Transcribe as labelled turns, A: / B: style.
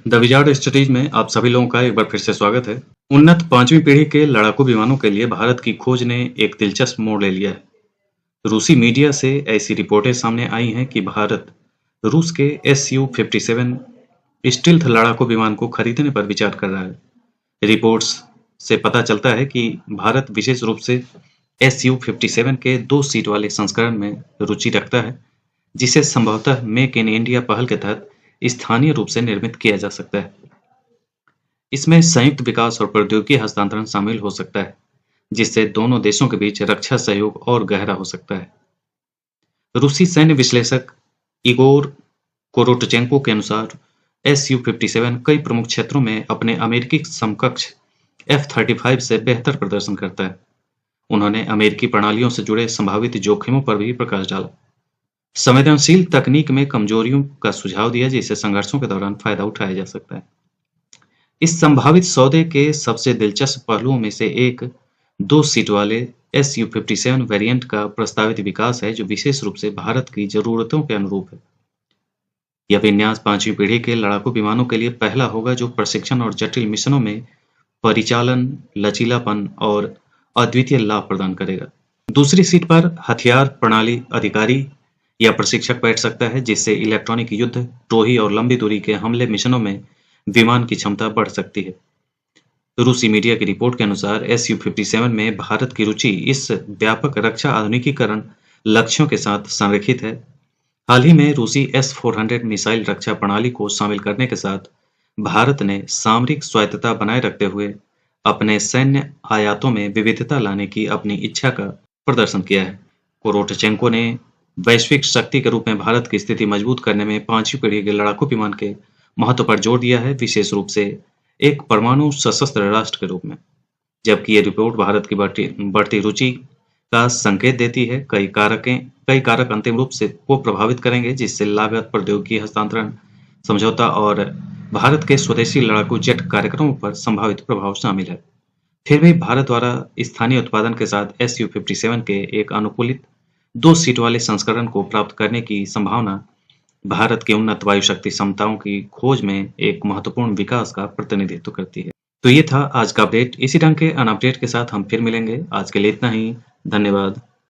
A: The wizard studies में आप सभी लोगों का एक बार फिर से स्वागत है। उन्नत पांचवी पीढ़ी के लड़ाकू विमानों के लिए भारत की खोज ने एक दिलचस्प मोड़ ले लिया है। रूसी मीडिया से ऐसी रिपोर्टें सामने आई हैं कि भारत रूस के SU-57 स्टील्थ लड़ाकू विमान को खरीदने पर विचार कर रहा है। रिपोर्ट्स से पता चलता है कि भारत विशेष रूप से SU-57 के 2 सीट वाले संस्करण में रुचि रखता है, जिसे संभवतः मेक इन इंडिया पहल के तहत स्थानीय रूप से निर्मित किया जा सकता है। इसमें संयुक्त विकास और प्रौद्योगिकी हस्तांतरण शामिल हो सकता है, जिससे दोनों देशों के बीच रक्षा सहयोग और गहरा हो सकता है। रूसी सैन्य विश्लेषक इगोर कोरोटचेंको के अनुसार SU-57 कई प्रमुख क्षेत्रों में अपने अमेरिकी समकक्ष F-35 से बेहतर प्रदर्शन करता है। उन्होंने अमेरिकी प्रणालियों से जुड़े संभावित जोखिमों पर भी प्रकाश डाला। संवेदनशील तकनीक में कमजोरियों का सुझाव दिया, जिससे संघर्षों के दौरान फायदा उठाया जा सकता है। इस संभावित सौदे के सबसे दिलचस्प पहलुओं में से एक 2 सीट वाले SU-57 वेरिएंट का प्रस्तावित विकास है, जो विशेष रूप से भारत की जरूरतों के अनुरूप है। यह विन्यास पांचवी पीढ़ी के लड़ाकू विमानों के लिए पहला होगा जो प्रशिक्षण और जटिल मिशनों में परिचालन, लचीलापन और अद्वितीय लाभ प्रदान करेगा। दूसरी सीट पर हथियार प्रणाली अधिकारी या प्रशिक्षक बैठ सकता है, जिससे इलेक्ट्रॉनिक युद्ध, टोही और लंबी दूरी के हमले मिशनों में विमान की क्षमता बढ़ सकती है। रूसी मीडिया की रिपोर्ट के अनुसार SU-57 में भारत की रुचि इस व्यापक रक्षा आधुनिकीकरण लक्ष्यों के साथ संरेखित है। हाल ही में रूसी S-400 मिसाइल रक्षा प्रणाली को शामिल करने के साथ भारत ने सामरिक स्वायत्तता बनाए रखते हुए अपने सैन्य आयातों में विविधता लाने की अपनी इच्छा का प्रदर्शन किया है। कोरोटचेंको ने वैश्विक शक्ति के रूप में भारत की स्थिति मजबूत करने में पांचवी पीढ़ी के लड़ाकू विमान के महत्व पर जोर दिया है, विशेष रूप से एक परमाणु सशस्त्र राष्ट्र के रूप में। जबकि ये रिपोर्ट भारत की बढ़ती रुचि का संकेत देती है, कई कारक अंतिम रूप से को प्रभावित करेंगे, जिससे लागत, प्रौद्योगिकी हस्तांतरण समझौता और भारत के स्वदेशी लड़ाकू जेट कार्यक्रमों पर संभावित प्रभाव शामिल है। फिर भी भारत द्वारा स्थानीय उत्पादन के साथ SU-57 के एक अनुकूलित 2 सीट वाले संस्करण को प्राप्त करने की संभावना भारत की उन्नत वायु शक्ति क्षमताओं की खोज में एक महत्वपूर्ण विकास का प्रतिनिधित्व करती है। तो ये था आज का अपडेट। इसी ढंग के अन अपडेट के साथ हम फिर मिलेंगे। आज के लिए इतना ही। धन्यवाद।